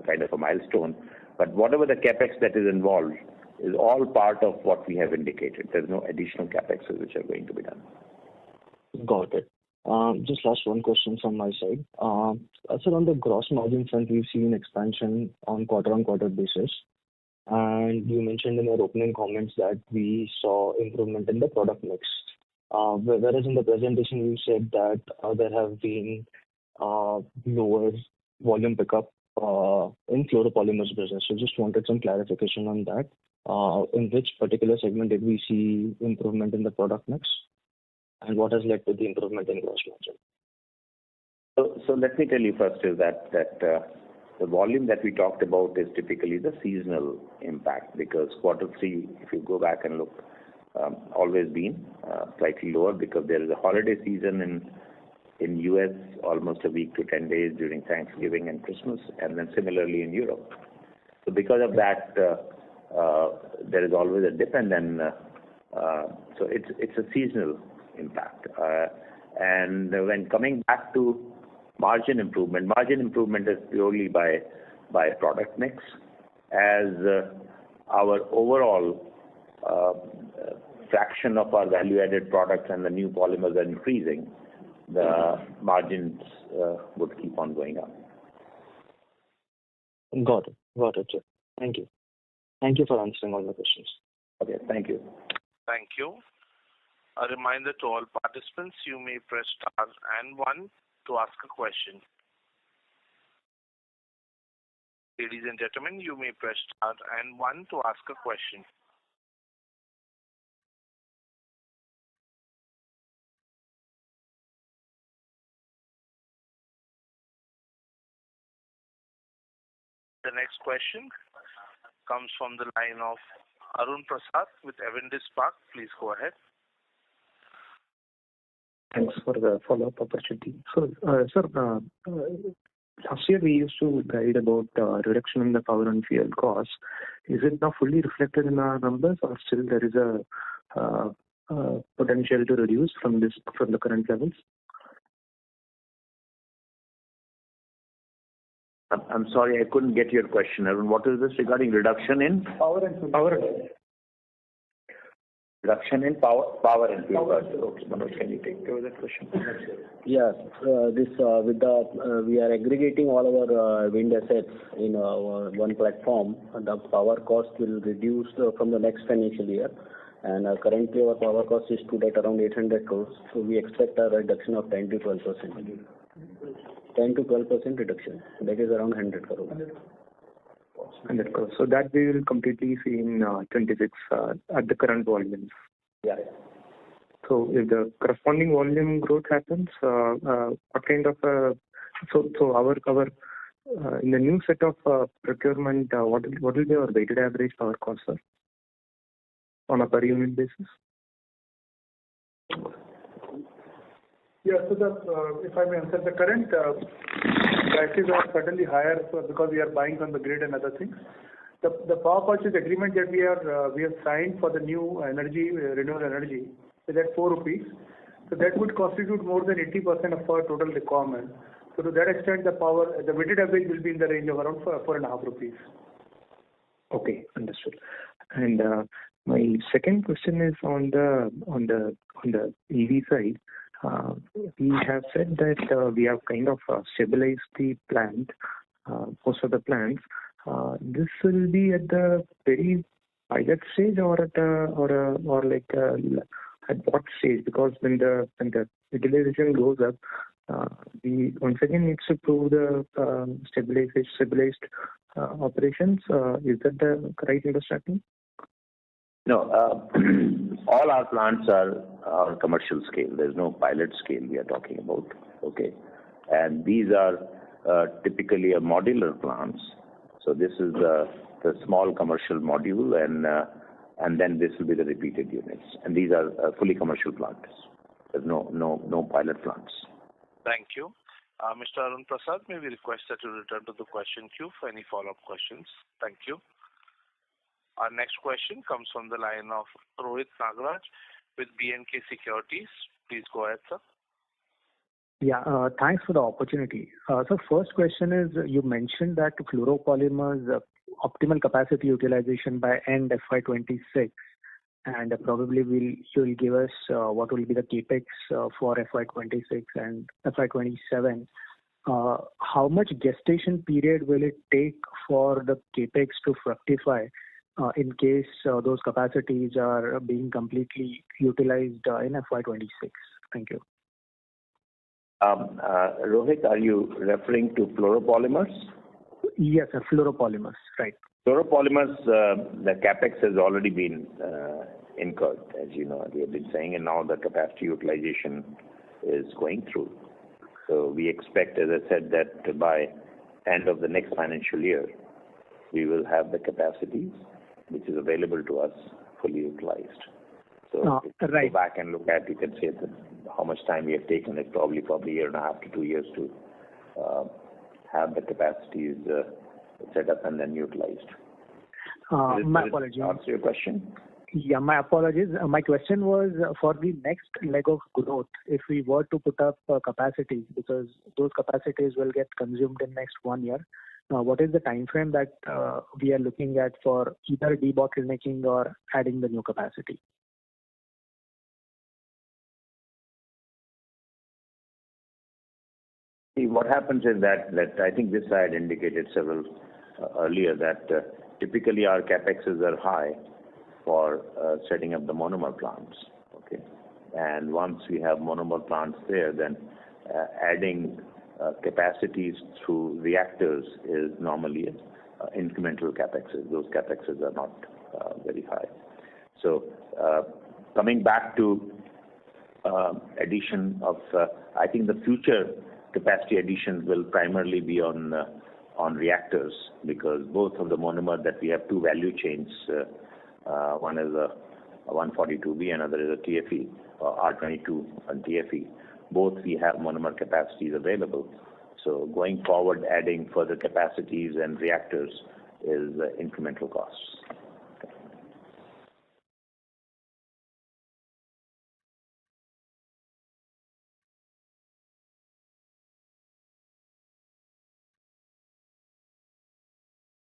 Speaker 3: kind of a milestone. But whatever the capex that is involved is all part of what we have indicated. There's no additional capex which are going to be done.
Speaker 12: Got it. Just last one question from my side. So on the gross margin front, we've seen expansion on quarter-on-quarter basis. And you mentioned in your opening comments that we saw improvement in the product mix. Whereas in the presentation, you said that there have been lower volume pickup in fluoropolymers business. So just wanted some clarification on that. In which particular segment did we see improvement in the product mix? And what has led to the improvement in gross margin?
Speaker 3: So let me tell you first is that The volume that we talked about is typically the seasonal impact, because quarter three, if you go back and look, always been slightly lower because there is a holiday season in US, almost a week to 10 days during Thanksgiving and Christmas, and then similarly in Europe. So because of that, there is always a dip, and then so it's a seasonal impact. And when coming back to margin improvement is purely by product mix. As our overall fraction of our value-added products and the new polymers are increasing, the margins would keep on going up.
Speaker 12: Got it, sir. Thank you. Thank you for answering all the questions.
Speaker 3: Okay, thank you.
Speaker 1: Thank you. A reminder to all participants, you may press star and 1 to ask a question. Ladies and gentlemen, you may press star and 1 to ask a question. The next question comes from the line of Arun Prasad with Avendus Spark. Please go ahead.
Speaker 7: Thanks for the follow-up opportunity. So, sir, last year we used to guide about reduction in the power and fuel costs. Is it now fully reflected in our numbers, or still there is a potential to reduce from the current levels?
Speaker 3: I'm sorry, I couldn't get your question, Arun. What is this regarding reduction in?
Speaker 7: Power and fuel.
Speaker 3: Reduction in power and fuel costs. Okay, Manoj, can you take over that question?
Speaker 13: Yes, we are aggregating all our wind assets in one platform. The power cost will reduce from the next financial year, and currently our power cost is stood at around 800 crores. So we expect a reduction of 10 to 12%. 10 to 12% reduction. That is around 100 crores.
Speaker 7: 100 crores. So that we will completely see in 26 at the current volumes.
Speaker 13: Yeah.
Speaker 7: So if the corresponding volume growth happens, what kind of so our in the new set of procurement, what will be our weighted average power cost, sir, on a per unit basis?
Speaker 14: Yeah, so if I may answer, the current prices are certainly higher because we are buying from the grid and other things. The power purchase agreement that we have signed for the new energy, renewable energy, is at 4 rupees. So that would constitute more than 80% of our total requirement. So to that extent, the weighted average will be in the range of around 4.5 rupees.
Speaker 7: Okay, understood. And my second question is on the EV side. We have said that we have kind of stabilized the plant, most of the plants. This will be at the very pilot stage, or at what stage? Because when the utilization goes up, we once again need to prove the stabilized operations. Is that the right understanding?
Speaker 3: No, all our plants are commercial scale. There's no pilot scale we are talking about. Okay, and these are typically a modular plants. So this is the small commercial module, and then this will be the repeated units. And these are fully commercial plants. There's no pilot plants.
Speaker 1: Thank you. Mr. Arun Prasad, may we request that you return to the question queue for any follow-up questions? Thank you. Our next question comes from the line of Rohit Nagraj with B&K Securities. Please go ahead, sir.
Speaker 2: Yeah, thanks for the opportunity. So first question is, you mentioned that fluoropolymers optimal capacity utilization by end FY26, and probably you'll give us what will be the capex for FY26 and FY27. How much gestation period will it take for the capex to fructify in case those capacities are being completely utilized in FY26? Thank you.
Speaker 3: Rohit, are you referring to fluoropolymers?
Speaker 2: Yes, sir, fluoropolymers, right.
Speaker 3: Fluoropolymers, the capex has already been incurred, as you know, we have been saying, and now the capacity utilization is going through. So we expect, as I said, that by end of the next financial year, we will have the capacity which is available to us fully utilized. So if you go back and look at, you can say that how much time we have taken. It probably a year and a half to 2 years to have the capacities set up and then utilized.
Speaker 2: My apologies.
Speaker 3: Answer your question?
Speaker 2: Yeah, my apologies. My question was for the next leg of growth, if we were to put up capacities, because those capacities will get consumed in next 1 year. What is the time frame that we are looking at for either debottlenecking or adding the new capacity?
Speaker 3: See, what happens is that I think this I had indicated several earlier that typically our capexes are high for setting up the monomer plants. Okay, and once we have monomer plants there, then adding capacities through reactors is normally incremental capexes. Those capexes are not very high. So coming back to addition of, I think the future capacity additions will primarily be on reactors, because both of the monomer that we have two value chains. One is a 142B, another is a TFE, R22 and TFE. Both we have monomer capacities available. So going forward, adding further capacities and reactors is incremental costs.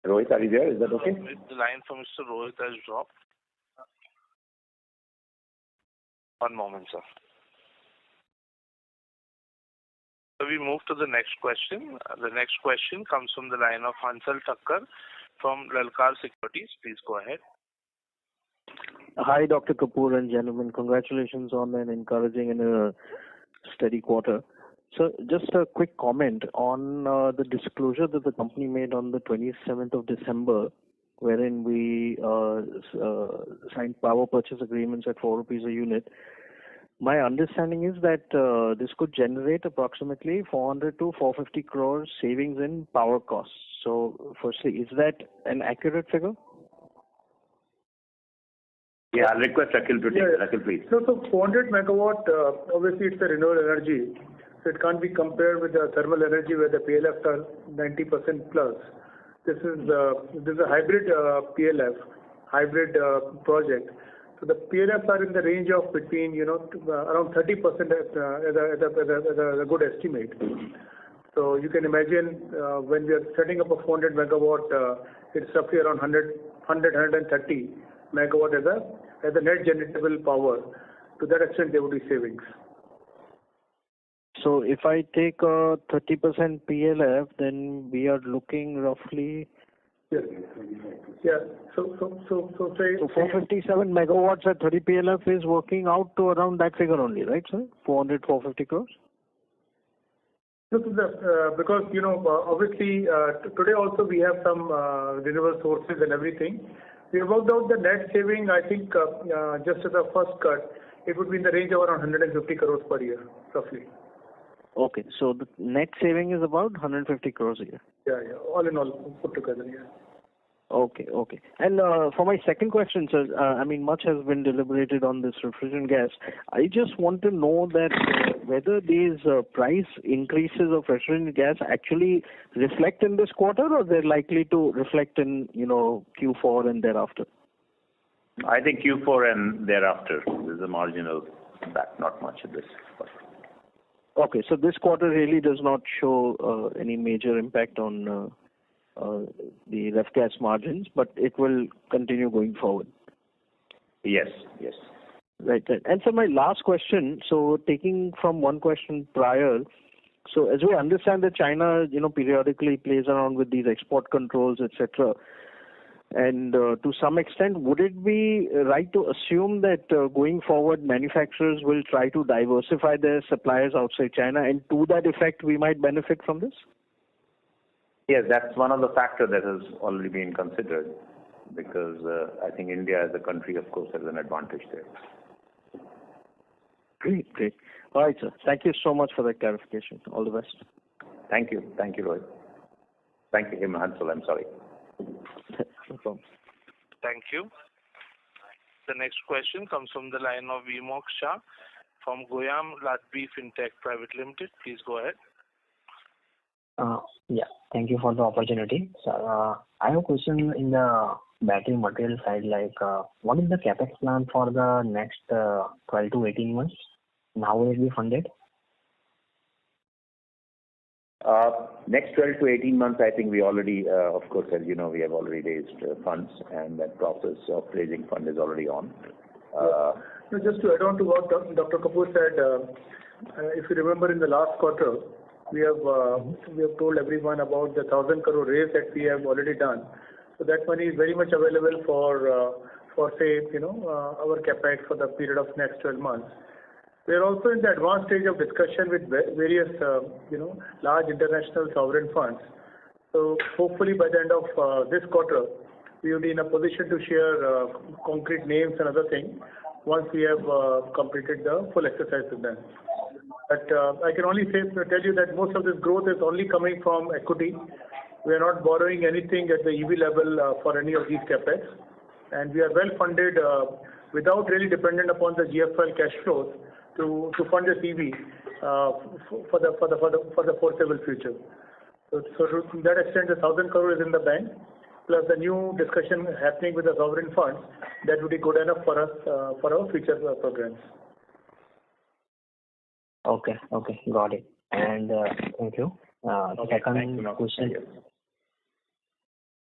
Speaker 3: Rohit, are you there? Is that okay?
Speaker 1: The line from Mr. Rohit has dropped. One moment, sir. So we move to the next question. The next question comes from the line of Hansal Thakkar from Lalkar Securities. Please go ahead.
Speaker 15: Hi, Dr. Kapoor and gentlemen. Congratulations on an encouraging and a steady quarter. So just a quick comment on the disclosure that the company made on the 27th of December, wherein we signed power purchase agreements at 4 rupees a unit. My understanding is that this could generate approximately 400 to 450 crores savings in power costs. So firstly, is that an accurate figure?
Speaker 3: Yeah, I'll request Akhil to take it. Akhil, please.
Speaker 14: So 400 megawatt, obviously it's a renewable energy. So it can't be compared with the thermal energy where the PLFs are 90% plus. This is a hybrid PLF, hybrid project. So the PLFs are in the range of between, around 30% as a good estimate. So you can imagine when we are setting up a 400 megawatt, it's roughly around 130 megawatt as a net generatable power. To that extent, there would be savings.
Speaker 15: So if I take a 30% PLF, then we are looking roughly.
Speaker 14: Yes. Yeah. So say.
Speaker 15: So 457 megawatts at 30 PLF is working out to around that figure only, right, sir? 400, 450 crores?
Speaker 14: Look, because, obviously, today also we have some renewable sources and everything. We have worked out the net saving, I think, just as a first cut, it would be in the range of around 150 crores per year, roughly.
Speaker 15: Okay, so the net saving is about 150 crores a year.
Speaker 14: Yeah. All in all, put together, yeah.
Speaker 15: Okay. And for my second question, sir, much has been deliberated on this refrigerant gas. I just want to know that whether these price increases of refrigerant gas actually reflect in this quarter, or they're likely to reflect in, Q4 and thereafter?
Speaker 3: I think Q4 and thereafter. There's a marginal impact, not much of this.
Speaker 15: Okay, so this quarter really does not show any major impact on the ref gas margins, but it will continue going forward.
Speaker 3: Yes.
Speaker 15: Right. And so my last question, so taking from one question prior, so as we understand that China, periodically plays around with these export controls, etc. And to some extent, would it be right to assume that going forward, manufacturers will try to diversify their suppliers outside China, and to that effect, we might benefit from this?
Speaker 3: Yes, that's one of the factors that has already been considered, because I think India as a country, of course, has an advantage there.
Speaker 15: Great. All right, sir. Thank you so much for that clarification. All the best.
Speaker 3: Thank you, Rohit. Thank you, Hansel. I'm sorry.
Speaker 15: No problem.
Speaker 1: Thank you. The next question comes from the line of Vimok Shah from Goyam Latbi Fintech Private Limited. Please go ahead.
Speaker 16: Yeah, thank you for the opportunity. So, I have a question in the battery material side, like what is the capex plan for the next 12 to 18 months, and how will it be funded?
Speaker 3: Next 12 to 18 months, I think we already, of course, as you know, we have already raised funds, and that process of raising fund is already on.
Speaker 14: Just to add on to what Dr. Kapoor said, if you remember in the last quarter, we have told everyone about the 1,000 crore raise that we have already done. So that money is very much available for say, our capex for the period of next 12 months. We are also in the advanced stage of discussion with various, large international sovereign funds. So hopefully by the end of this quarter, we will be in a position to share concrete names and other things once we have completed the full exercise with them. But I can only tell you that most of this growth is only coming from equity. We are not borrowing anything at the EV level for any of these capex, and we are well funded without really dependent upon the GFL cash flows to fund the EV for the foreseeable future. So to that extent, the 1,000 crore is in the bank, plus the new discussion happening with the sovereign funds, that would be good enough for us for our future programs.
Speaker 16: Okay, got it. And thank you. Second question.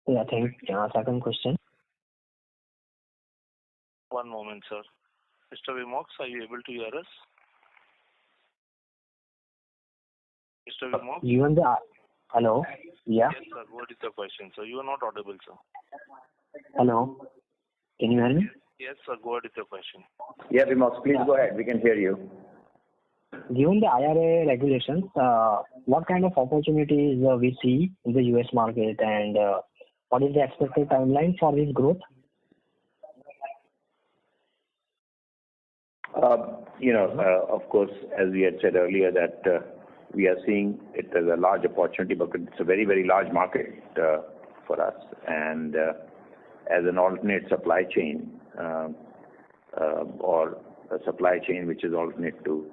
Speaker 16: Yeah, thank you. Second question.
Speaker 1: One moment, sir. Mr. Vimox, are you able to hear us? Mr. Vimox?
Speaker 16: Hello? Yeah?
Speaker 1: Yes, sir. What is the question, sir? You are not audible, sir.
Speaker 16: Hello? Can you hear me?
Speaker 1: Yes, sir. Go ahead with your question.
Speaker 3: Yeah, Vimox, please go ahead. We can hear you.
Speaker 16: Given the IRA regulations, what kind of opportunities we see in the US market, and what is the expected timeline for this growth?
Speaker 3: Of course, as we had said earlier, that we are seeing it as a large opportunity, but it's a very, very large market for us. And as an alternate supply chain or a supply chain which is alternate to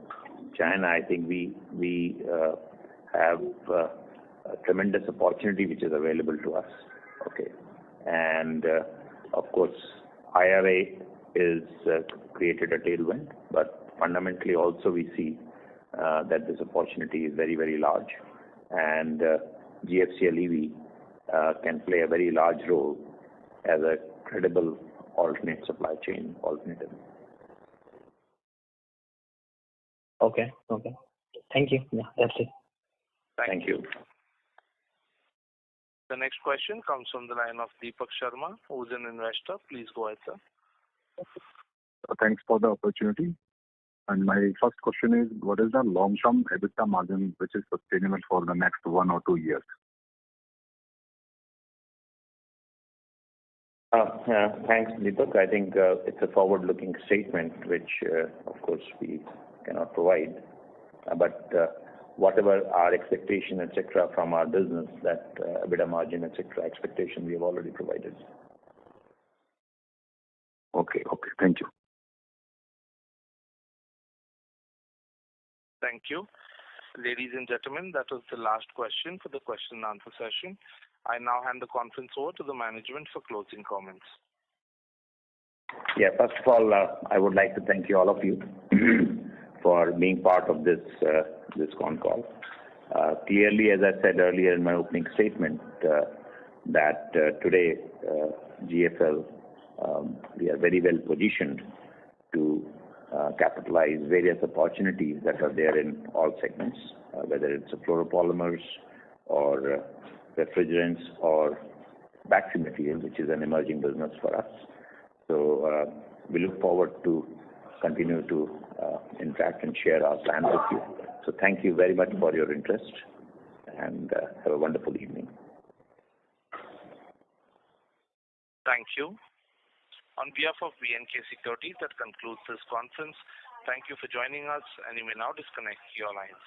Speaker 3: China, I think we have a tremendous opportunity which is available to us. Okay, and of course, IRA is created a tailwind, but fundamentally also we see that this opportunity is very, very large, and GFCL EV can play a very large role as a credible alternate supply chain alternative.
Speaker 16: Okay. Thank you. Yeah, that's it.
Speaker 1: Thank you. The next question comes from the line of Deepak Sharma, who is an investor. Please go ahead, sir.
Speaker 11: Thanks for the opportunity. And my first question is, what is the long-term EBITDA margin which is sustainable for the next 1 or 2 years?
Speaker 3: Thanks, Deepak. I think it's a forward-looking statement, which, of course, we cannot provide. But whatever our expectation, etc., from our business, that EBITDA margin, etc., expectation, we have already provided.
Speaker 11: Okay. Thank you.
Speaker 1: Thank you. Ladies and gentlemen, that was the last question for the question and answer session. I now hand the conference over to the management for closing comments.
Speaker 3: Yeah, first of all, I would like to thank you, all of you, for being part of this con call. Clearly, as I said earlier in my opening statement, that today GFL, we are very well positioned to capitalize various opportunities that are there in all segments, whether it's fluoropolymers or refrigerants or battery material, which is an emerging business for us. So we look forward to continue to interact and share our plans with you. So thank you very much for your interest, and have a wonderful evening.
Speaker 1: Thank you. On behalf of B&K Securities, that concludes this conference. Thank you for joining us, and you may now disconnect your lines.